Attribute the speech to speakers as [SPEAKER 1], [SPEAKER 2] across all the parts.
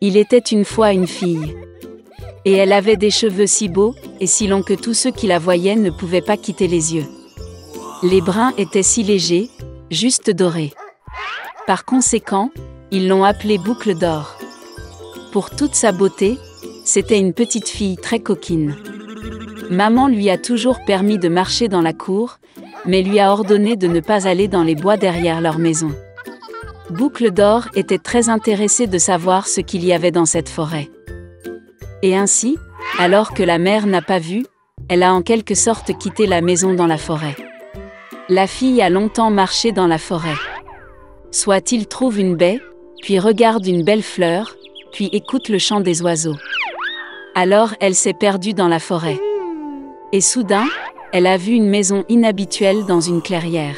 [SPEAKER 1] Il était une fois une fille. Et elle avait des cheveux si beaux et si longs que tous ceux qui la voyaient ne pouvaient pas quitter les yeux. Les brins étaient si légers, juste dorés. Par conséquent, ils l'ont appelée Boucle d'Or. Pour toute sa beauté, c'était une petite fille très coquine. Maman lui a toujours permis de marcher dans la cour, mais lui a ordonné de ne pas aller dans les bois derrière leur maison. Boucle d'Or était très intéressée de savoir ce qu'il y avait dans cette forêt. Et ainsi, alors que la mère n'a pas vu, elle a en quelque sorte quitté la maison dans la forêt. La fille a longtemps marché dans la forêt. Soit il trouve une baie, puis regarde une belle fleur, puis écoute le chant des oiseaux. Alors elle s'est perdue dans la forêt. Et soudain, elle a vu une maison inhabituelle dans une clairière.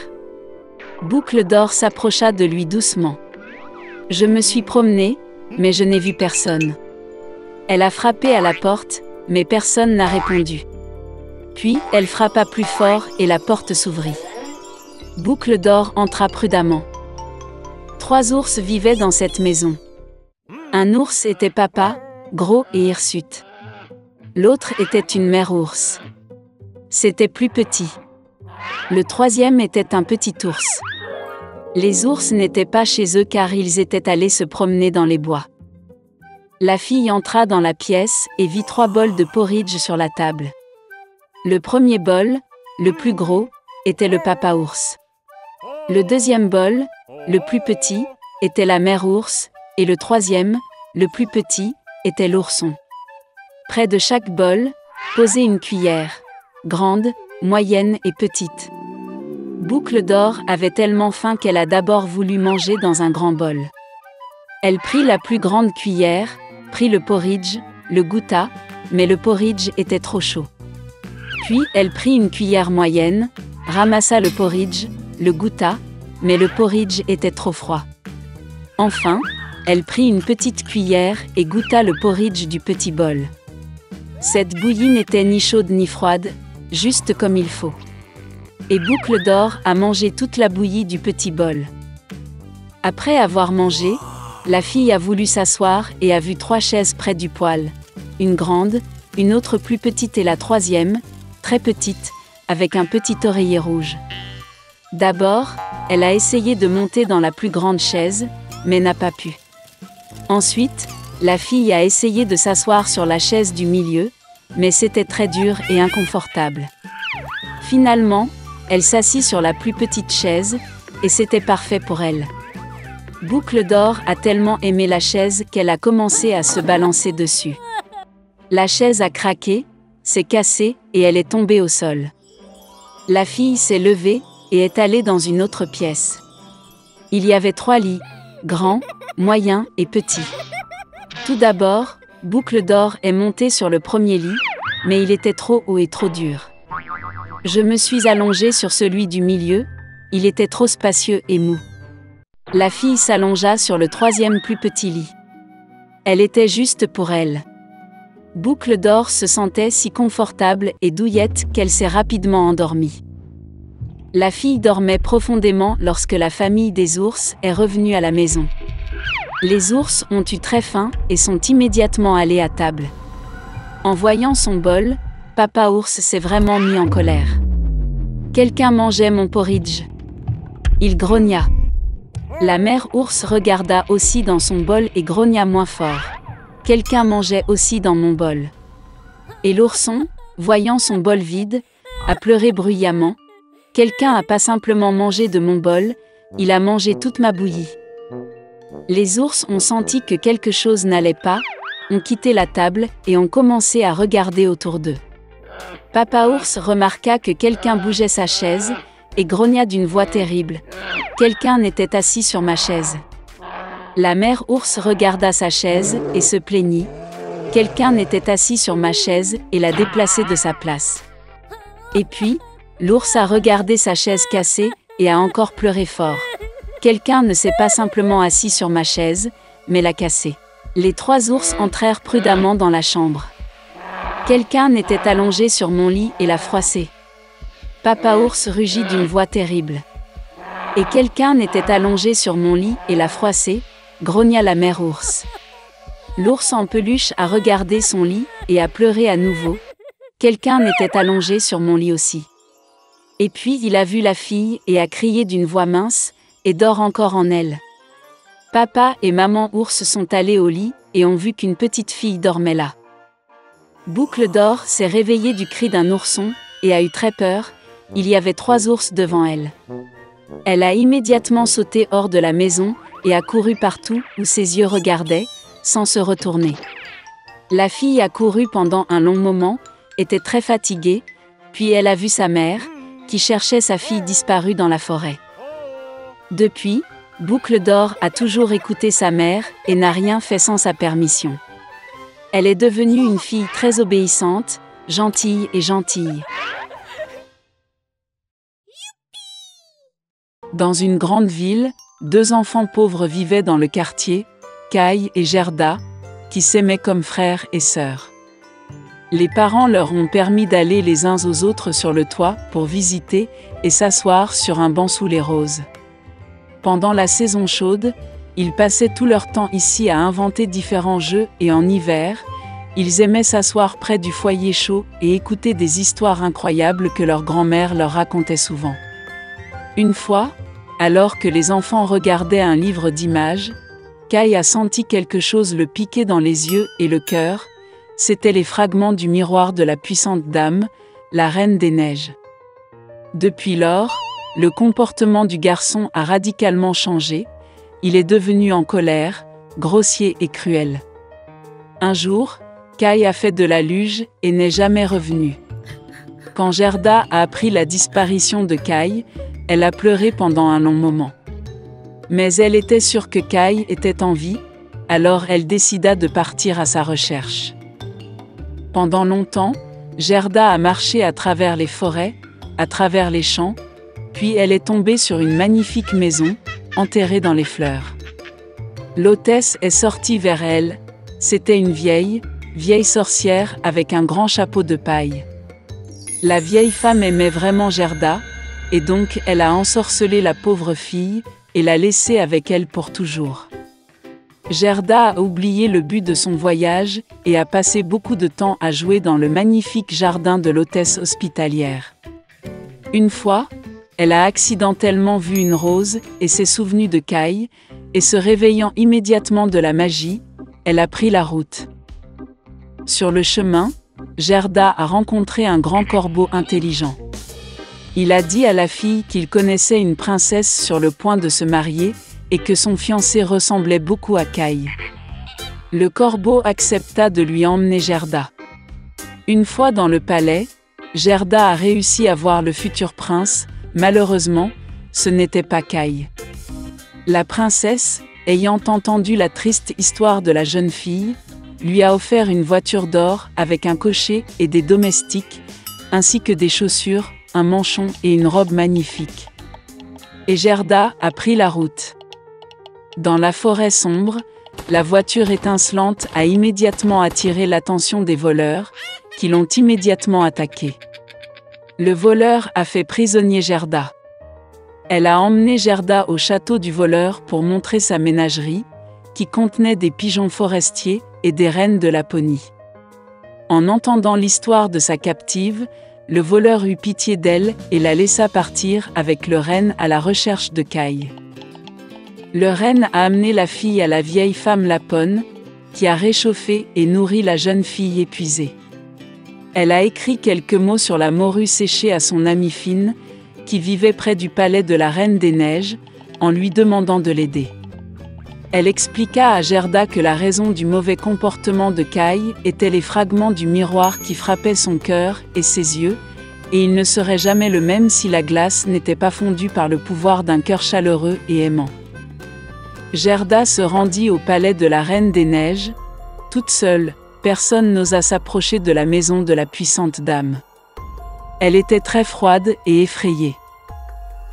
[SPEAKER 1] Boucle d'Or s'approcha de lui doucement. « Je me suis promenée, mais je n'ai vu personne. » Elle a frappé à la porte, mais personne n'a répondu. Puis, elle frappa plus fort et la porte s'ouvrit. Boucle d'Or entra prudemment. 3 ours vivaient dans cette maison. Un ours était papa, gros et hirsute. L'autre était une mère ours. C'était plus petit. Le 3e était un petit ours. Les ours n'étaient pas chez eux car ils étaient allés se promener dans les bois. La fille entra dans la pièce et vit 3 bols de porridge sur la table. Le premier bol, le plus gros, était le papa ours. Le 2e bol, le plus petit, était la mère ours, et le 3e, le plus petit, était l'ourson. Près de chaque bol, posait une cuillère, grande, moyenne et petite. Boucle d'Or avait tellement faim qu'elle a d'abord voulu manger dans un grand bol. Elle prit la plus grande cuillère, prit le porridge, le goûta, mais le porridge était trop chaud. Puis elle prit une cuillère moyenne, ramassa le porridge, le goûta, mais le porridge était trop froid. Enfin, elle prit une petite cuillère et goûta le porridge du petit bol. Cette bouillie n'était ni chaude ni froide, juste comme il faut. Et Boucle d'Or a mangé toute la bouillie du petit bol. Après avoir mangé, la fille a voulu s'asseoir et a vu 3 chaises près du poêle. Une grande, une autre plus petite et la 3e, très petite, avec un petit oreiller rouge. D'abord, elle a essayé de monter dans la plus grande chaise, mais n'a pas pu. Ensuite, la fille a essayé de s'asseoir sur la chaise du milieu, mais c'était très dur et inconfortable. Finalement, elle s'assit sur la plus petite chaise, et c'était parfait pour elle. Boucle d'Or a tellement aimé la chaise qu'elle a commencé à se balancer dessus. La chaise a craqué, s'est cassée et elle est tombée au sol. La fille s'est levée et est allée dans une autre pièce. Il y avait 3 lits, grands, moyens et petits. Tout d'abord, Boucle d'Or est montée sur le premier lit, mais il était trop haut et trop dur. Je me suis allongée sur celui du milieu, il était trop spacieux et mou. La fille s'allongea sur le 3e plus petit lit. Elle était juste pour elle. Boucle d'Or se sentait si confortable et douillette qu'elle s'est rapidement endormie. La fille dormait profondément lorsque la famille des ours est revenue à la maison. Les ours ont eu très faim et sont immédiatement allés à table. En voyant son bol, Papa ours s'est vraiment mis en colère. Quelqu'un mangeait mon porridge. Il grogna. La mère ours regarda aussi dans son bol et grogna moins fort. Quelqu'un mangeait aussi dans mon bol. Et l'ourson, voyant son bol vide, a pleuré bruyamment. Quelqu'un n'a pas simplement mangé de mon bol, il a mangé toute ma bouillie. Les ours ont senti que quelque chose n'allait pas, ont quitté la table et ont commencé à regarder autour d'eux. Papa ours remarqua que quelqu'un bougeait sa chaise et grogna d'une voix terrible. Quelqu'un était assis sur ma chaise. La mère ours regarda sa chaise et se plaignit. Quelqu'un était assis sur ma chaise et l'a déplacée de sa place. Et puis, l'ours a regardé sa chaise cassée et a encore pleuré fort. Quelqu'un ne s'est pas simplement assis sur ma chaise, mais l'a cassée. Les 3 ours entrèrent prudemment dans la chambre. Quelqu'un était allongé sur mon lit et l'a froissé. Papa ours rugit d'une voix terrible. Et quelqu'un était allongé sur mon lit et l'a froissé, grogna la mère ours. L'ours en peluche a regardé son lit et a pleuré à nouveau. Quelqu'un était allongé sur mon lit aussi. Et puis il a vu la fille et a crié d'une voix mince, et dort encore en elle. Papa et maman ours sont allés au lit et ont vu qu'une petite fille dormait là. Boucle d'or s'est réveillée du cri d'un ourson et a eu très peur. Il y avait 3 ours devant elle. Elle a immédiatement sauté hors de la maison et a couru partout où ses yeux regardaient, sans se retourner. La fille a couru pendant un long moment, était très fatiguée, puis elle a vu sa mère, qui cherchait sa fille disparue dans la forêt. Depuis, Boucle d'or a toujours écouté sa mère et n'a rien fait sans sa permission. Elle est devenue une fille très obéissante, gentille et gentille. Dans une grande ville, 2 enfants pauvres vivaient dans le quartier, Kai et Gerda, qui s'aimaient comme frères et sœurs. Les parents leur ont permis d'aller les uns aux autres sur le toit pour visiter et s'asseoir sur un banc sous les roses. Pendant la saison chaude, ils passaient tout leur temps ici à inventer différents jeux et en hiver, ils aimaient s'asseoir près du foyer chaud et écouter des histoires incroyables que leur grand-mère leur racontait souvent. Une fois, alors que les enfants regardaient un livre d'images, Kai a senti quelque chose le piquer dans les yeux et le cœur. C'étaient les fragments du miroir de la puissante dame, la Reine des Neiges. Depuis lors, le comportement du garçon a radicalement changé, il est devenu en colère, grossier et cruel. Un jour, Kai a fait de la luge et n'est jamais revenu. Quand Gerda a appris la disparition de Kai, elle a pleuré pendant un long moment. Mais elle était sûre que Kai était en vie, alors elle décida de partir à sa recherche. Pendant longtemps, Gerda a marché à travers les forêts, à travers les champs, puis elle est tombée sur une magnifique maison, enterrée dans les fleurs. L'hôtesse est sortie vers elle, c'était une vieille sorcière avec un grand chapeau de paille. La vieille femme aimait vraiment Gerda, et donc elle a ensorcelé la pauvre fille et l'a laissée avec elle pour toujours. Gerda a oublié le but de son voyage et a passé beaucoup de temps à jouer dans le magnifique jardin de l'hôtesse hospitalière. Une fois, elle a accidentellement vu une rose et s'est souvenue de Kai, et se réveillant immédiatement de la magie, elle a pris la route. Sur le chemin, Gerda a rencontré un grand corbeau intelligent. Il a dit à la fille qu'il connaissait une princesse sur le point de se marier et que son fiancé ressemblait beaucoup à Kai. Le corbeau accepta de lui emmener Gerda. Une fois dans le palais, Gerda a réussi à voir le futur prince. Malheureusement, ce n'était pas Kai. La princesse, ayant entendu la triste histoire de la jeune fille, lui a offert une voiture d'or avec un cocher et des domestiques, ainsi que des chaussures, un manchon et une robe magnifique. Et Gerda a pris la route. Dans la forêt sombre, la voiture étincelante a immédiatement attiré l'attention des voleurs, qui l'ont immédiatement attaquée. Le voleur a fait prisonnier Gerda. Elle a emmené Gerda au château du voleur pour montrer sa ménagerie, qui contenait des pigeons forestiers et des reines de Laponie. En entendant l'histoire de sa captive, le voleur eut pitié d'elle et la laissa partir avec le renne à la recherche de Kai. Le renne a amené la fille à la vieille femme Lapone, qui a réchauffé et nourri la jeune fille épuisée. Elle a écrit quelques mots sur la morue séchée à son amie Fine, qui vivait près du palais de la Reine des Neiges, en lui demandant de l'aider. Elle expliqua à Gerda que la raison du mauvais comportement de Kai était les fragments du miroir qui frappaient son cœur et ses yeux, et il ne serait jamais le même si la glace n'était pas fondue par le pouvoir d'un cœur chaleureux et aimant. Gerda se rendit au palais de la Reine des Neiges, toute seule. Personne n'osa s'approcher de la maison de la puissante dame. Elle était très froide et effrayée.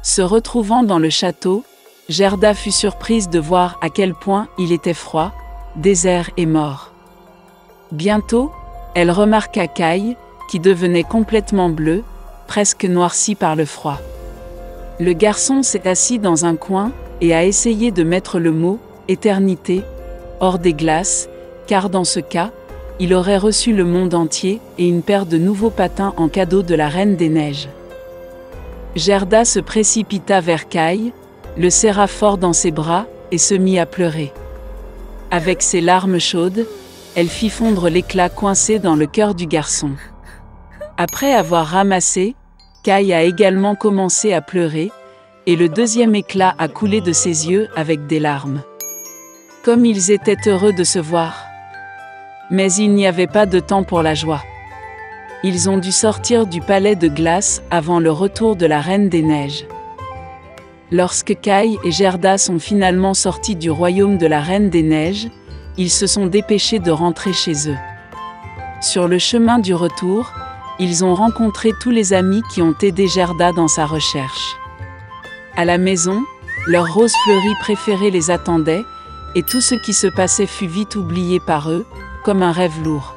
[SPEAKER 1] Se retrouvant dans le château, Gerda fut surprise de voir à quel point il était froid, désert et mort. Bientôt, elle remarqua Kai, qui devenait complètement bleu, presque noirci par le froid. Le garçon s'est assis dans un coin et a essayé de mettre le mot « éternité » hors des glaces, car dans ce cas, il aurait reçu le monde entier et une paire de nouveaux patins en cadeau de la Reine des Neiges. Gerda se précipita vers Kai, le serra fort dans ses bras et se mit à pleurer. Avec ses larmes chaudes, elle fit fondre l'éclat coincé dans le cœur du garçon. Après avoir ramassé, Kai a également commencé à pleurer, et le deuxième éclat a coulé de ses yeux avec des larmes. Comme ils étaient heureux de se voir. Mais il n'y avait pas de temps pour la joie. Ils ont dû sortir du palais de glace avant le retour de la Reine des Neiges. Lorsque Kai et Gerda sont finalement sortis du royaume de la Reine des Neiges, ils se sont dépêchés de rentrer chez eux. Sur le chemin du retour, ils ont rencontré tous les amis qui ont aidé Gerda dans sa recherche. À la maison, leur rose fleurie préférée les attendait, et tout ce qui se passait fut vite oublié par eux, comme un rêve lourd.